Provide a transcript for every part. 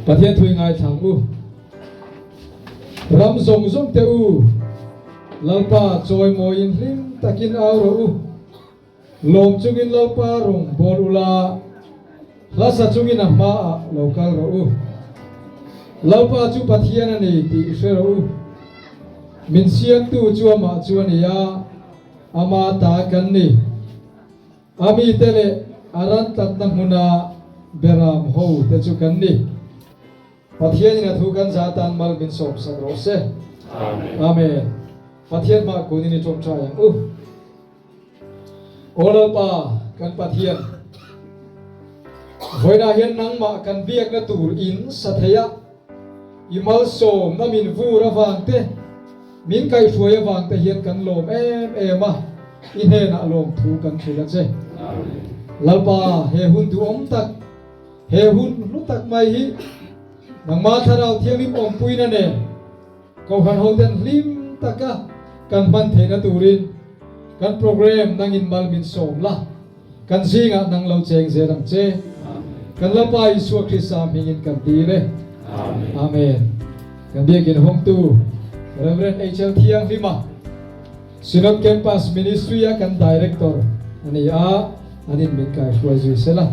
Pathian thui ngai thang u ram zong zong te u lalpa choi mo in hlim takin aw ro u lom chungin lalpa rong bol ula lasa chungin a ma a lokal ro u lalpa chu pathian ani ti se ro u min sian tu chu ama chu ani ya ama ta kan ni ami tele aran tat na huna beram ho te chu kan ni pathian ina thu kan satan mal bin sop sak ro se amen pathian ma ko ni chom cha yang u olal pa kan pathian hoina hian nang ma kan biak na tur in sathaya imal som na min vu ra wang te min kai thuaya wang te hian kan lom em a in he na lom thu kan thula che lalpa he hun tu om tak he hun lu tak mai hi nang ma tharau thiang lim om pui na ne ko han ho den lim taka kan man the na turin kan program nang in mal min som la kan singa nang lo cheng se rang che kan lapa Isu Krista mingin kan ti le amen kan biakin hong tu Reverend H.L. Thiang Lima Sinod Campus Ministry kan director ani a anin min kai shwai sela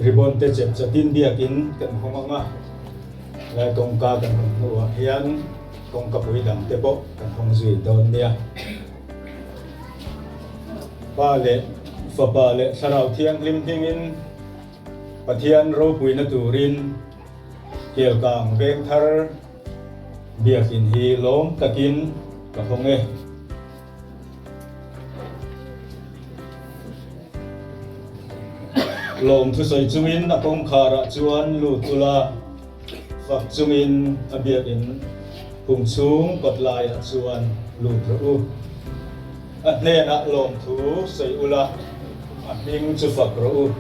ribon te chep chatin biakin kan honganga lai kong ka kan hongwa hian kong ka pui dam te bo kan hong zui don nia ba le fa ba le sarau thiang lim thingin pathian ro pui na turin kel kang veng thar biakin hi lom takin ka honge lom thu soi chungin a kong khara chuan lu tula fak chungin a biakin pung chung kot lai a chuan lu tru a ne na lom thu soi ula a hing chu fak ro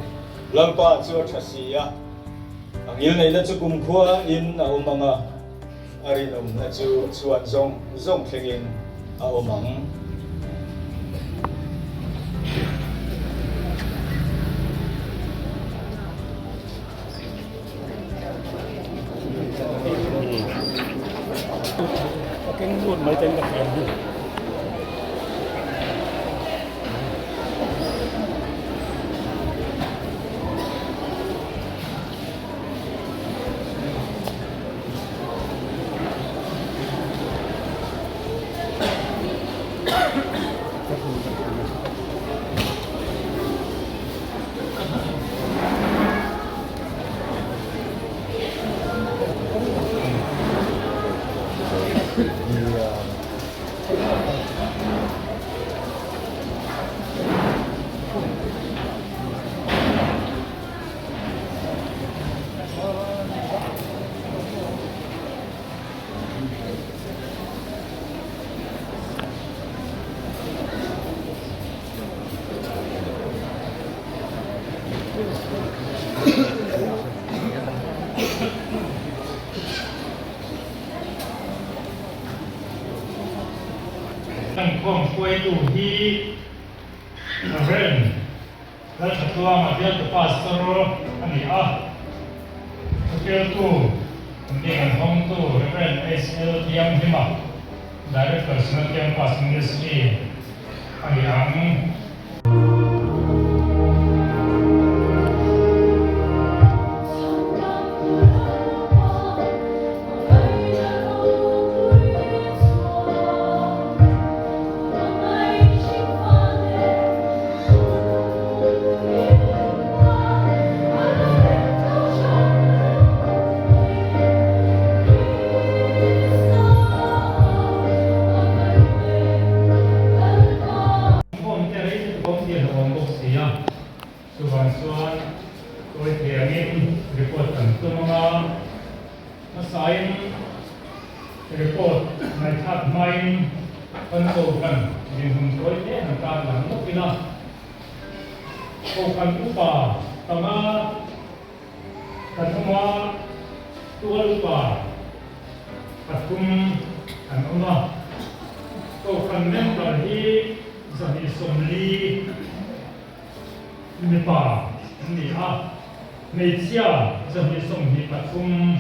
lalpa chu thasia angil nei na chu kum khua in a umanga ari nom na chu chuan zong thlengin a omang cái nguồn mấy tên đặc biệt Ang kong kuway tu hi Reverend dan ketua Matias tu pastor ani Ketua tu dengan hong tu Reverend H.L. Thiang Lima Director Sinod Campus Ministry ani ang report my top mind consultant din hum koi te han ka lang no pina ko kan upa tama katuma tual upa katum an uma ko kan member hi zani somli ni pa ni 每次啊，这里送你把风。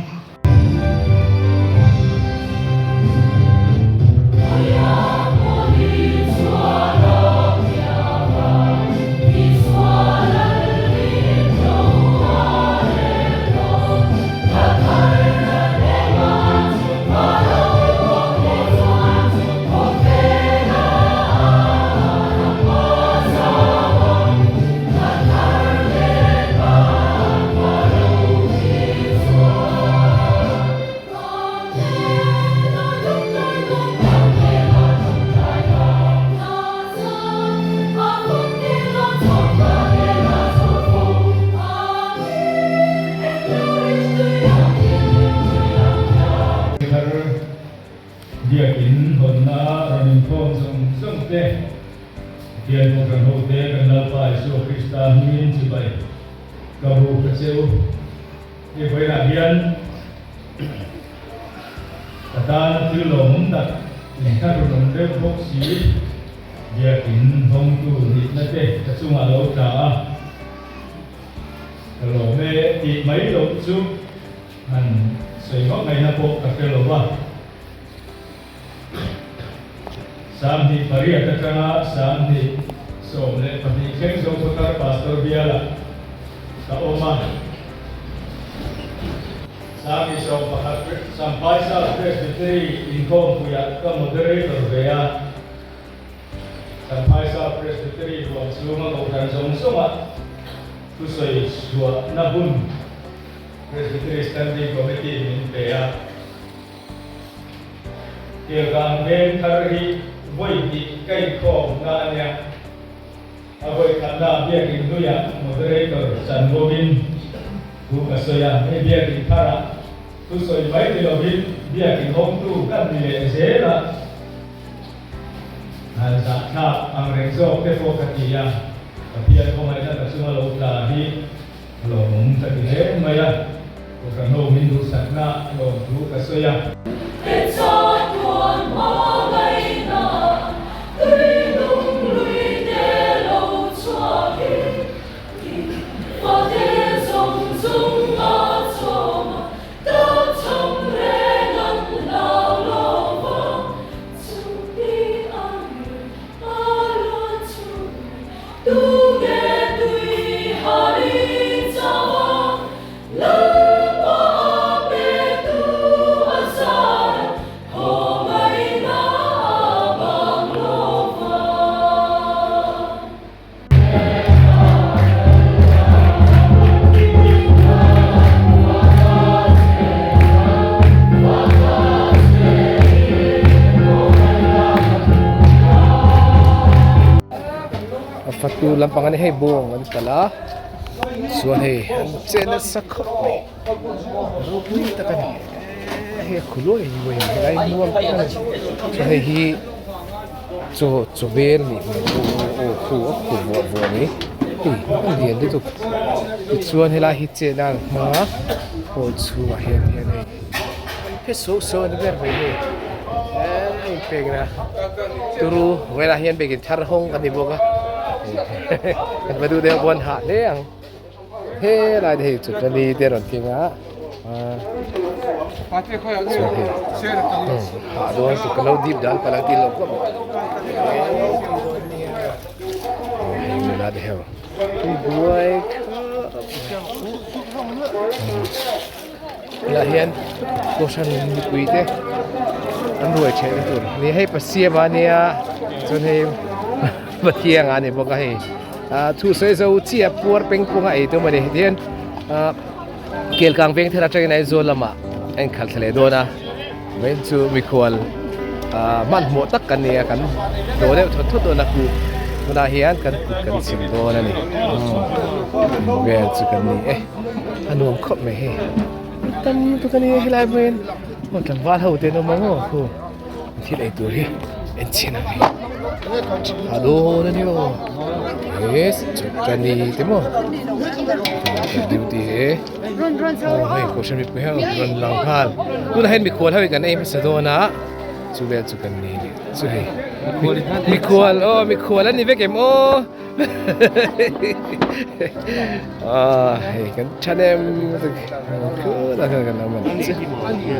Dia in honna ranin thong song song te dia mo kan ho te kan la pa Isu Krista min chi bai ka ru ka cheu ni bai na hian katan thil lom dak ni ka ru nom de bok si dia in hong tu ni na te ka chung a lo ta ka lo me ti mai lo chu han sei ngok ngai na po ka ke lo ba Samdi Maria Takana Samdi so le pati keng so putar pastor biala ka oma Samdi so pahat sampai sa presbytery inkom puya ka moderator beya sampai sa presbytery ruang seluma kautan song-songa kusoi sua nabun presbytery standing committee min beya Kaya ben karhi voi di kai ko na nya avoi kanda bia kin duya moderator San Robin bu kasoya me bia kin thara tu soi mai de robin bia kin hom tu kan ni le zela hal sa na ang rengso pe fo katia kapia ko mai na suma lo ta hi lo mum ta ki he mai ya ko kan no min du sakna lo bu kasoya Fatu lampangan ni buong ang tala so hey ang chela sakop ni rupui takani he kuloi ni wei lai nuang kan so hey hi so ber ni o vo ni hi dia tu chuan hela hi chela ma o chu a hian nei pe so ni ber wei ni ai pegra turu wela hian begin thar hong kan ni bokaกันมาดูเดี๋ยวบนหาเลี้ยงเฮ้ลายเดี๋ยวจุดนี้เดี๋ยวรถกินอ่ะหาดูสุกเราดิบดันพลังกินลงก็มีนาเดียวที่บวยลาเฮียนก็ฉันมีคุยเด้อันรวยเช่นตัวนี่ให้ปัสเซียบานียจนให้บัดเที่ยงอันนี้บอกให้ทุกสิ่งจะอุจิปวดเป็นปุ่งไอ้ตัวมันเดียนเกี่ยวกับเป็นที่เราจะในโซนละมาเอ็งขัดทะเลด้วยนะเว้นจูมีคนมันหมดตักกันเนี่ยกันโดนแล้วทุกตัวนักบุกมันได้เห็นกันสิบตัวนั่นนี่เว้นจูกันนี่อันนู้นครบไหมเฮ้ตั้งตัวกันนี่ให้ไล่เว้นมันตั้งว่าเราเดินออกมาโอ้โหที่ไอ้ตัวนี้เอ็นเชนอะไรHalo nanyo. Yes, chakani temo. Duty oh, hey, question mi pehang run lang hal. Tu lain mi kual hawi kan ai masadona. Chu bel chu kan ni. Chu hey. Mi kual oh mi kual ani vek em oh. kan chane ku na kan naman.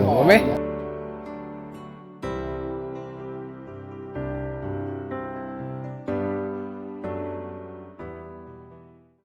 Mo me?